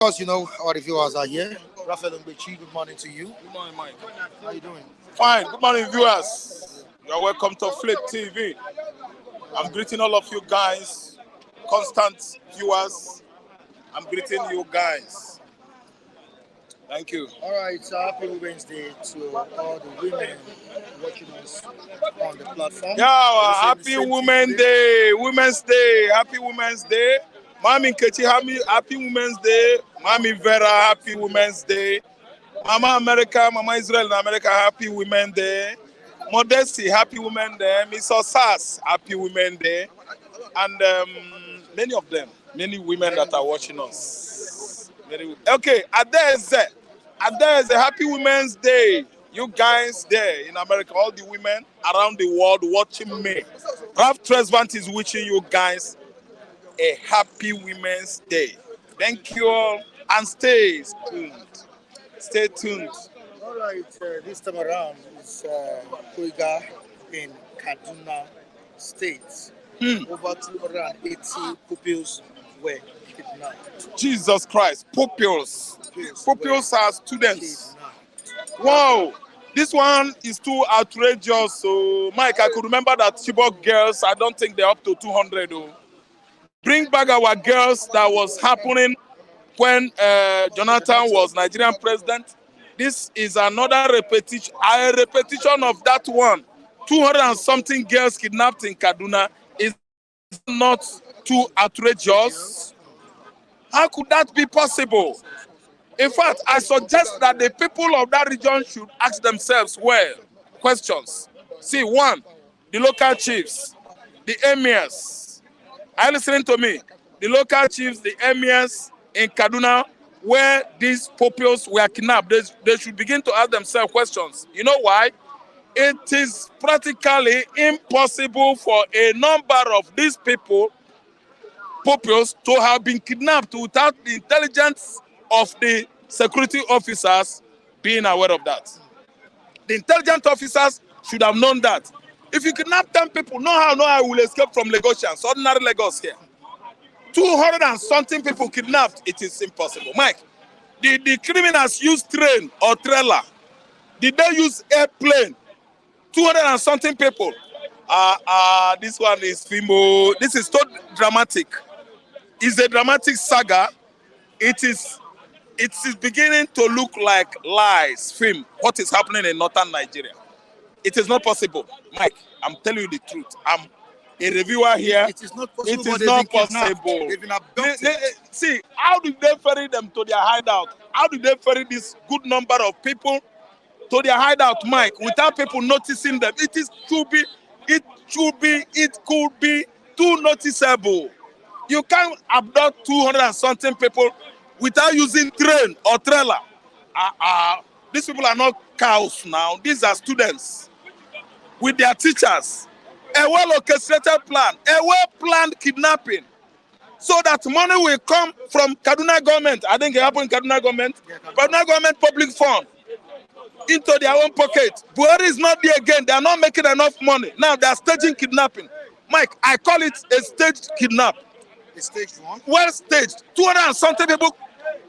Because you know all the viewers are here. Raphael Ngbechi, good morning to you. Good morning, Mike. How you doing? Fine. Good morning, viewers. You're welcome to Flip TV. I'm greeting all of you guys, constant viewers. I'm greeting you guys. Thank you. All right, so happy Women's Day to all the women watching us on the platform. Yeah, happy Women's Day. Women's Day. Happy Women's Day. Mami Nkechi, happy Women's Day. Mami Vera, happy Women's Day. Mama America, Mama Israel in America, happy Women's Day. Modesty, happy Women's Day. Miss Osas, happy Women's Day. And many of them, many women that are watching us. Okay, Adeze, happy Women's Day. You guys there in America, all the women around the world watching me. Ralph Tresvant is wishing you guys a happy Women's Day. Thank you all and stay tuned. Stay tuned. All right, this time around is Koiga in Kaduna State. Over 280 pupils were kidnapped. Jesus Christ, pupils. Pupils are students. Wow, this one is too outrageous. So, Mike, I could remember that Chibok girls, I don't think they're up to 200. Though. Bring back our girls that was happening when Jonathan was Nigerian president. This is another repetition of that one. 200 and something girls kidnapped in Kaduna is not too outrageous. How could that be possible? In fact, I suggest that the people of that region should ask themselves questions. See, one, the local chiefs, the emirs. Are you listening to me? The local chiefs, the emirs in Kaduna, where these pupils were kidnapped, they should begin to ask themselves questions. You know why? It is practically impossible for a number of these pupils to have been kidnapped without the intelligence of the security officers being aware of that. The intelligence officers should have known that. If you kidnap 10 people, no how will escape from Lagosians, ordinary Lagos here. 200 and something people kidnapped, it is impossible. Mike, the criminals use train or trailer. Did they use airplane? 200 and something people. This one is Fimo. This is so dramatic. It's a dramatic saga. It is beginning to look like lies, film, what is happening in northern Nigeria. It is not possible. Mike, I'm telling you the truth. I'm a reviewer here. It is not possible. It is not possible. They've been abducted. See, how did they ferry them to their hideout? How did they ferry this good number of people to their hideout, Mike, without people noticing them? It could be too noticeable. You can't abduct 200 and something people without using train or trailer. These people are not cows now. These are students with their teachers. A well-orchestrated plan, a well-planned kidnapping, so that money will come from Kaduna government. I think it happened in Kaduna government. Kaduna government public fund into their own pocket. Buhari is not there again. They are not making enough money. Now they are staging kidnapping. Mike, I call it a staged kidnap. A staged one? Well staged. 200 and something people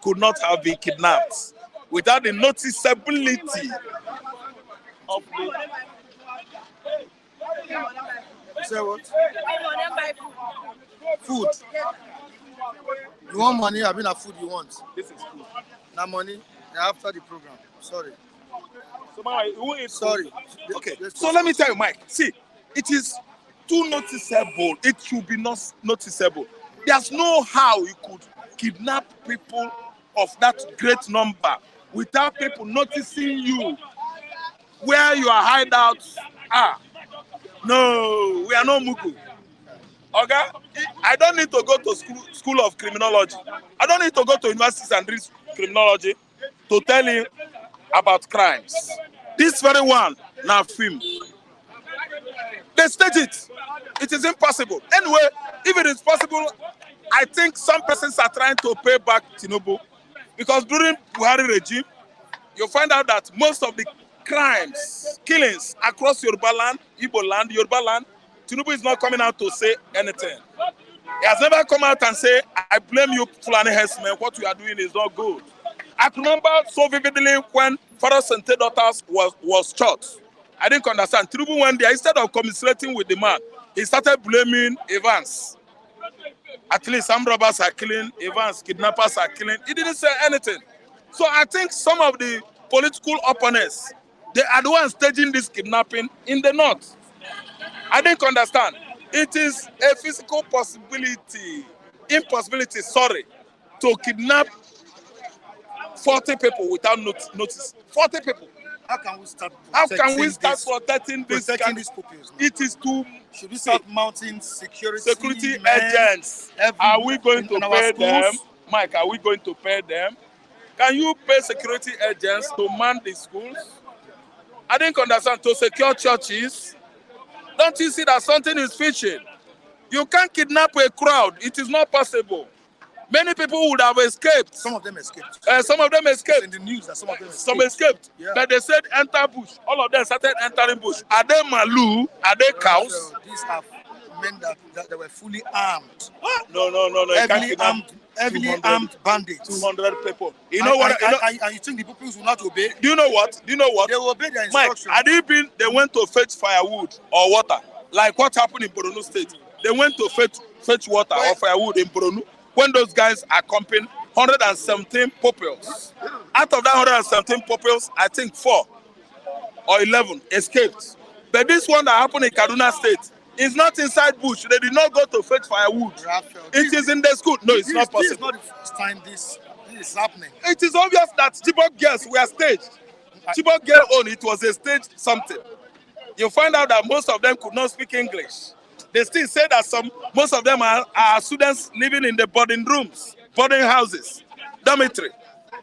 could not have been kidnapped without the noticeability of the... You say what? Food. You want money? I mean, a food you want. This is food. Now money. After the program. Sorry. So, who is sorry? Okay. So let me tell you, Mike. See, it is too noticeable. It should be not noticeable. There's no how you could kidnap people of that great number without people noticing you, where your hideouts are. No, we are not Mugu. Okay? I don't need to go to school of criminology. I don't need to go to universities and read criminology to tell you about crimes. This very one, now film. They stage it. It is impossible. Anyway, if it is possible, I think some persons are trying to pay back Tinubu. Because during Buhari regime, you find out that most of the crimes, killings across Yoruba land, Igbo land, Yoruba land, Tinubu is not coming out to say anything. He has never come out and say, I blame you, Fulani herdsmen, what you are doing is not good. I can remember so vividly when Father Sente daughters was shot. I didn't understand. Tinubu went there, instead of commiserating with the man, he started blaming Evans. At least some robbers are killing, Evans, kidnappers are killing. He didn't say anything. So I think some of the political opponents, they are the ones staging this kidnapping in the north. I didn't understand. It is a physical impossibility, to kidnap 40 people without notice. 40 people. How can we start protecting these pupils? It is too. Should we start mounting security agents? Are we going to pay them? Mike, are we going to pay them? Can you pay security agents to man the schools? I didn't understand. To secure churches? Don't you see that something is fishy? You can't kidnap a crowd. It is not possible. Many people would have escaped. Some of them escaped. Some of them escaped. It's in the news that some of them escaped. Some escaped. Yeah. But they said enter bush. All of them started entering bush. Are they malu? Are they cows? So these are men that they were fully armed. No. Heavily armed bandits. 200 people. You know what? And you think the pupils will not obey? Do you know what? They will obey their instructions. Mike, they went to fetch firewood or water. Like what happened in Borno State. They went to fetch water or firewood in Borno. When those guys are comping 117 pupils. Out of that 117 pupils, I think 4 or 11 escaped. But this one that happened in Kaduna State is not inside bush. They did not go to fetch firewood. It is in the school. No, it's not possible. This is not the first time this is happening. It is obvious that Chibok girls were staged. Chibok girl own, it was a staged something. You find out that most of them could not speak English. They still say that most of them are students living in the boarding houses, dormitory.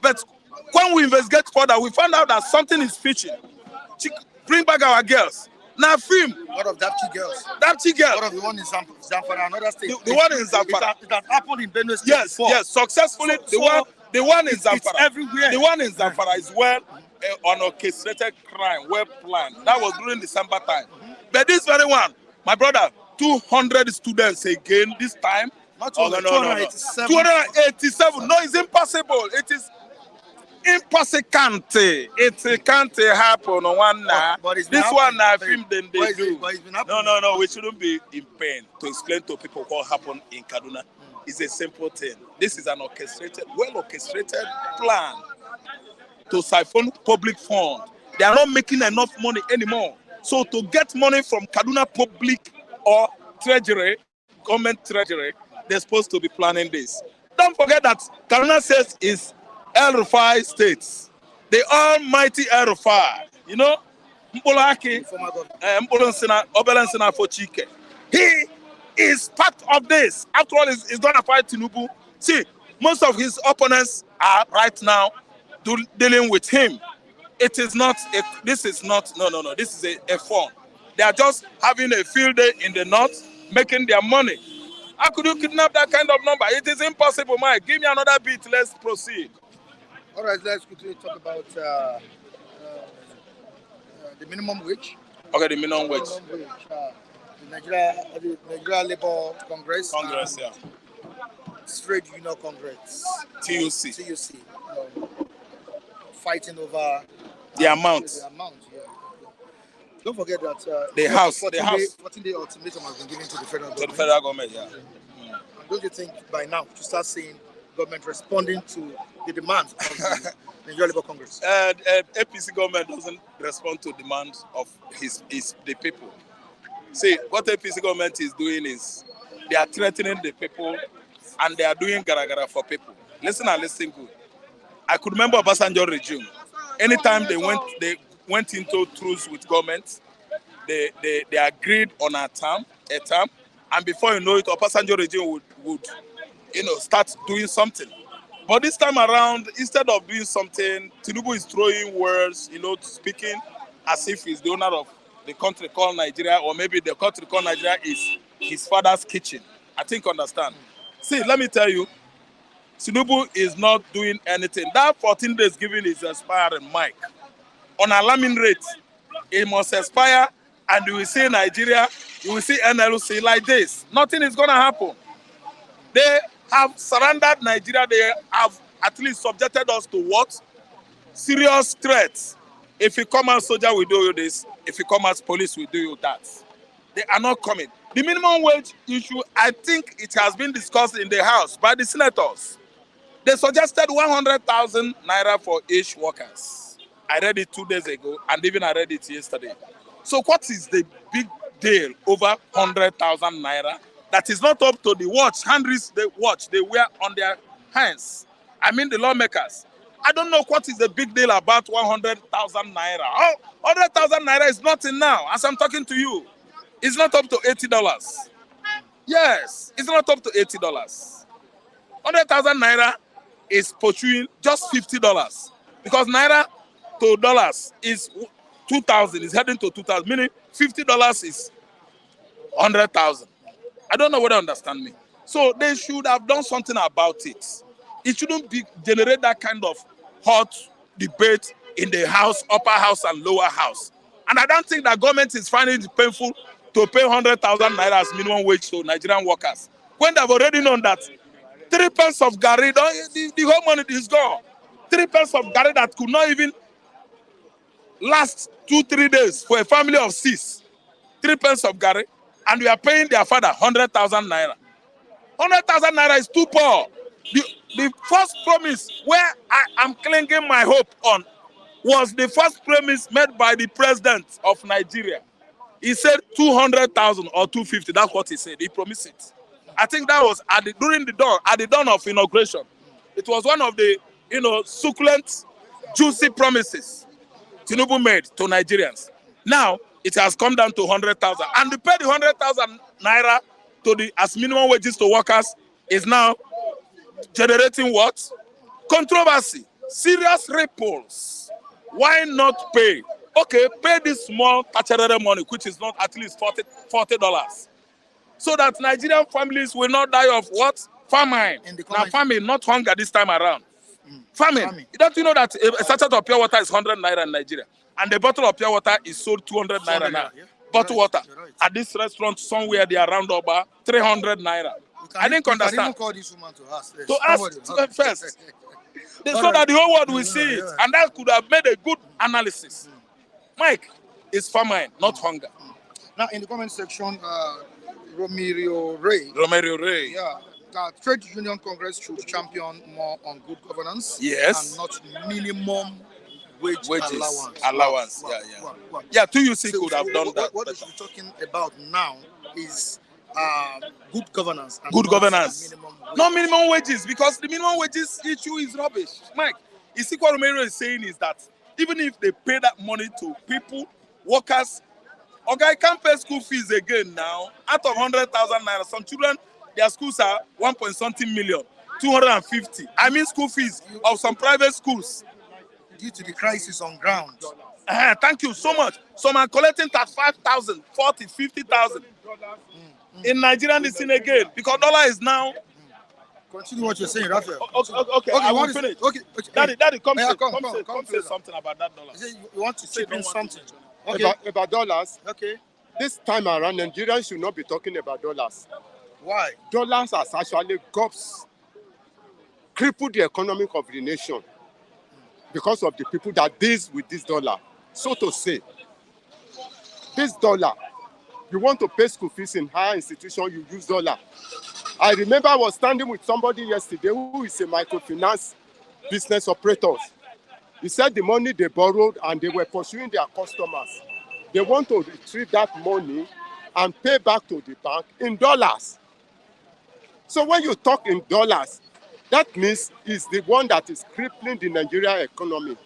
But when we investigate further, we find out that something is fishy. Bring back our girls. Now film. What of Dapchi girls? Dapchi girls. What of the one in Zamfara, another state? The one in Zamfara. It has happened in Benue State before. Yes, successfully. The one in Zamfara. It's everywhere. The one in Zamfara is well orchestrated crime, well planned. That was during December time. But this very one, my brother, 200 students again this time. Not 287. 287. No, it's impossible. It is impossible. It can't happen on one now. This one I film then they do. No. We shouldn't be in pain to explain to people what happened in Kaduna. It's a simple thing. This is an well orchestrated plan to siphon public funds. They are not making enough money anymore. So to get money from Kaduna public or treasury, government treasury, they're supposed to be planning this. Don't forget that Kaduna State is El Rufai States. The almighty El Rufai. You know, Mpolaki, Obelensina for Chike. He is part of this. After all, he's going to fight Tinubu. See, most of his opponents are right now dealing with him. This is not, this is a fun. They are just having a field day in the north, making their money. How could you kidnap that kind of number? It is impossible, Mike. Give me another beat. Let's proceed. All right, let's quickly talk about the minimum wage. Okay, the minimum wage. The Nigeria Labour Congress. Yeah. Trade Union Congress. TUC. Fighting over the amount. Yeah. Don't forget that the house. 14-day ultimatum has been given to the federal government. To the federal government, yeah. Don't you think by now to start seeing government responding to the demands of the Nigeria Labour Congress? APC government doesn't respond to demands of the people. See, what APC government is doing is they are threatening the people and they are doing gara-gara for people. Listen and listen good. I could remember Obasanjo regime. Anytime they went into truce with government, they agreed on a term, and before you know it, Obasanjo regime would start doing something. But this time around, instead of doing something, Tinubu is throwing words, speaking as if he's the owner of the country called Nigeria, or maybe the country called Nigeria is his father's kitchen. I think understand. See, let me tell you, Tinubu is not doing anything. That 14 days given is expiring, Mike. On alarming rate, it must expire, and you will see Nigeria, you will see NLC like this. Nothing is going to happen. They have surrendered Nigeria. They have at least subjected us to what? Serious threats. If you come as soldier, we do you this. If you come as police, we do you that. They are not coming. The minimum wage issue, I think it has been discussed in the House by the senators. They suggested 100,000 naira for each workers. I read it 2 days ago, and even I read it yesterday. So what is the big deal over 100,000 naira? That is not up to the watch, hand wrist, the watch they wear on their hands. I mean the lawmakers. I don't know what is the big deal about 100,000 naira. Oh, 100,000 naira is nothing now, as I'm talking to you. It's not up to $80. Yes, it's not up to $80. 100,000 naira is pursuing just $50 because naira to dollars is 2,000. It's heading to 2,000, meaning $50 is 100,000. I don't know whether you understand me. So they should have done something about it. It shouldn't be generate that kind of hot debate in the house, upper house and lower house. And I don't think that government is finding it painful to pay 100,000 naira as minimum wage to Nigerian workers when they've already known that 3 pence of garri, the whole money is gone. 3 pence of garri that could not even last 2-3 days for a family of 6. 3 pence of garri, and we are paying their father 100,000 naira. 100,000 naira is too poor. The first promise where I am clinging my hope on was the first promise made by the president of Nigeria. He said 200,000 or 250. That's what he said. He promised it. I think that was at the dawn of inauguration. It was one of the succulent, juicy promises Tinubu made to Nigerians. Now it has come down to 100,000, and to pay the 100,000 naira to the as minimum wages to workers is now generating what? Controversy, serious ripples. Why not pay? Okay, pay this small tachere money, which is not at least $40, so that Nigerian families will not die of what? Famine. Now famine, not hunger this time around. Famine. Don't you know that a sachet of pure water is 100 naira in Nigeria, and the bottle of pure water is sold 200 naira now? Yeah. Bottle water at this restaurant somewhere they are around about 300 naira. I didn't understand. Can even call this woman to ask. First, so that the whole world will see it, and that could have made a good analysis. Mike, it's famine, not hunger. Now, in the comment section, Romero Ray. Yeah, that Trade Union Congress should champion more on good governance. Yes. And not minimum wages allowance. Yeah, TUC could have done that. What we should be talking about now is good governance. And good governance. Not minimum wages, because the minimum wages issue is rubbish. Mike, you see what Romero is saying is that even if they pay that money to people, workers, okay, can't pay school fees again now. Out of 100,000 naira, some children, their schools are 1.something million, 250. I mean school fees of some private schools. Due to the crisis on ground. Thank you so much. Some are collecting 35,000, 40, 50,000. In Nigerian this thing again, because dollar is now. Continue what you're saying, Raphael. Okay, I want to finish. Okay. Daddy, come say something about that dollar. You want to chip in something? Okay. About dollars. Okay. This time around, Nigerians should not be talking about dollars. Why? Dollars has actually crippled the economy of the nation because of the people that deals with this dollar. So to say, this dollar, you want to pay school fees in higher institution, you use dollar. I remember I was standing with somebody yesterday who is a microfinance business operator. He said the money they borrowed and they were pursuing their customers. They want to retrieve that money and pay back to the bank in dollars. So when you talk in dollars, that means it's the one that is crippling the Nigerian economy.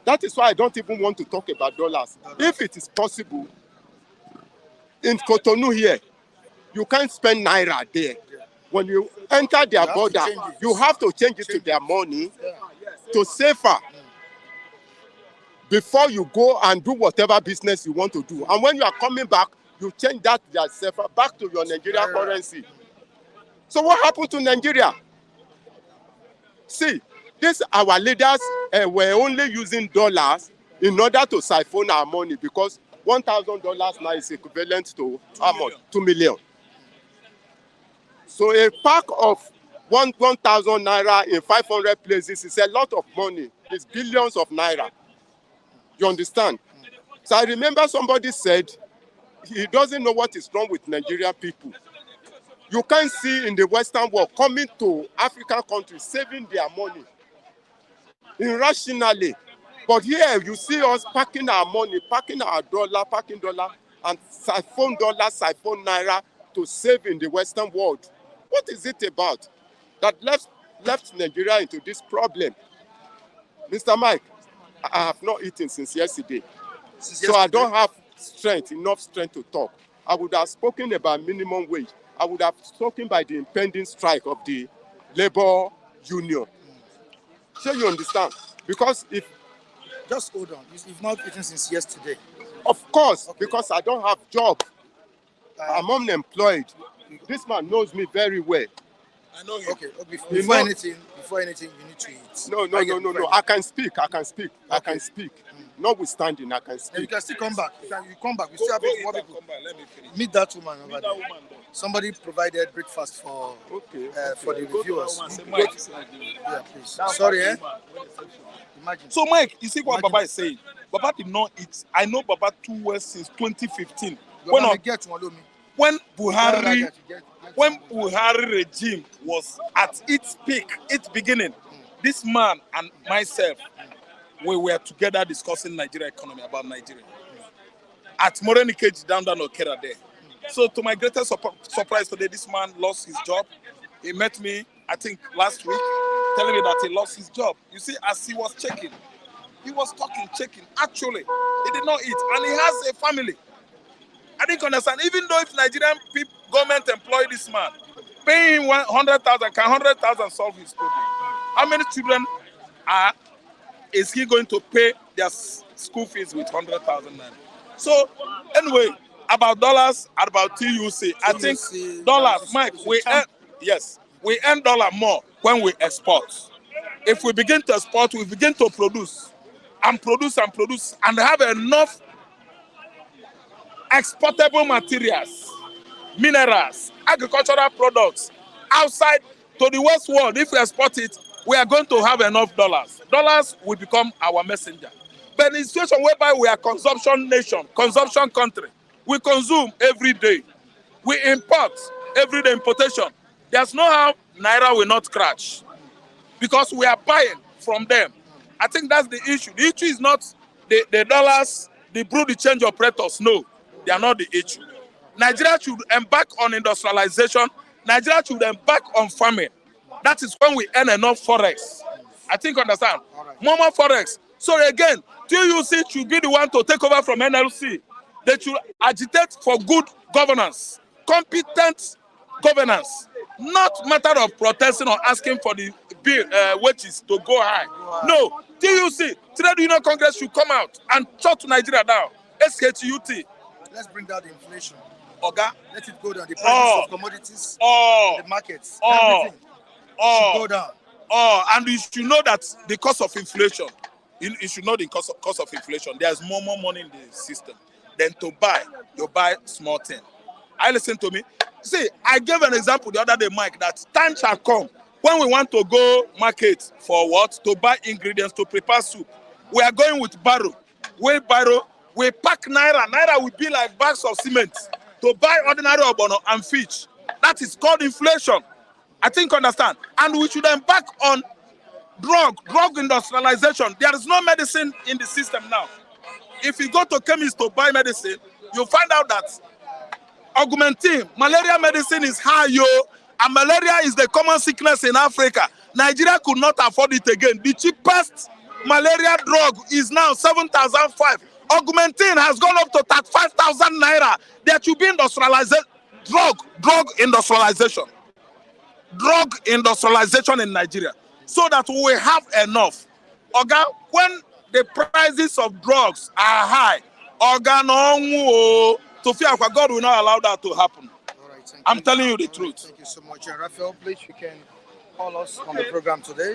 That is why I don't even want to talk about dollars. If it is possible, in Cotonou here, you can't spend naira there. When you enter their border, you have to change it to their money to safer before you go and do whatever business you want to do. And when you are coming back, you change that their safer back to your Nigerian currency. So what happened to Nigeria? See, our leaders were only using dollars in order to siphon our money, because $1,000 now is equivalent to how much? 2 million. So a pack of 1,000 naira in 500 places is a lot of money. It's billions of naira. You understand? So I remember somebody said he doesn't know what is wrong with Nigerian people. You can't see in the Western world coming to African countries saving their money irrationally. But here you see us packing our money, packing our dollar, and siphon dollar, siphon naira to save in the Western world. What is it about that left Nigeria into this problem? Mr. Mike, I have not eaten since yesterday. So I don't have enough strength to talk. I would have spoken about minimum wage. I would have spoken by the impending strike of the labor union. So you understand? Because if... Just hold on. You've not eaten since yesterday. Of course, okay. Because I don't have job. I'm unemployed. This man knows me very well. I know you. Okay. Before anything, you need to eat. No. I can speak. Okay. I can speak. Notwithstanding, I can speak. And you can still come back. You come back. We still have more people. Let me finish. Meet that woman over there. Somebody provided breakfast for for the reviewers. Yeah, please. Sorry, Imagine. So, Mike, you see what Baba is saying? Baba did not eat. I know Baba too well since 2015. When Buhari regime was at its peak, its beginning, this man and myself, we were together discussing Nigeria economy, about Nigeria. At Moreni Cage down Okera there. So to my greatest surprise today, this man lost his job. He met me, I think, last week, telling me that he lost his job. You see, as he was checking, he was checking. Actually, he did not eat, and he has a family. I didn't understand. Even though if Nigerian government employ this man, paying him 100,000, can 100,000 solve his problem? How many children is he going to pay their school fees with 100,000 naira? So anyway, about dollars, about TUC, I think dollars, Mike, we earn dollar more when we export. If we begin to export, we begin to produce and have enough exportable materials, minerals, agricultural products outside to the West world. If we export it, we are going to have enough dollars. Dollars will become our messenger. But in a situation whereby we are consumption nation, consumption country, we consume every day. We import every day, importation. There's no how Naira will not crash because we are buying from them. I think that's the issue. The issue is not the dollars, the brew, the change operators. No, they are not the issue. Nigeria should embark on industrialization. Nigeria should embark on farming. That is when we earn enough forex. I think understand. More forex. So again, TUC should be the one to take over from NLC. They should agitate for good governance, competent governance, not matter of protesting or asking for the bill wages to go high. No, TUC, Trade Union Congress should come out and shut Nigeria down. SKTUT. Let's bring down the inflation. Oga. Let it go down. The prices of commodities, the markets, everything should go down. And you should know that the cost of inflation, you should know the cost of inflation. There's more money in the system than to buy. You buy small thing. I listen to me. See, I gave an example the other day, Mike, that time shall come when we want to go market for what? To buy ingredients to prepare soup. We are going with barrow. We pack Naira. Naira will be like bags of cement to buy ordinary obono and fish. That is called inflation. I think understand. And we should embark on drug industrialization. There is no medicine in the system now. If you go to chemist to buy medicine, you find out that augmentin, malaria medicine is high, and malaria is the common sickness in Africa. Nigeria could not afford it again. The cheapest malaria drug is now 7,500. Augmentin has gone up to 35,000 naira. There should be industrialization, drug industrialization in Nigeria, so that we have enough. Oga, when the prices of drugs are high, God will not allow that to happen. All right, I'm telling you the truth. Thank you so much. And Raphael, please, you can call us on the program today.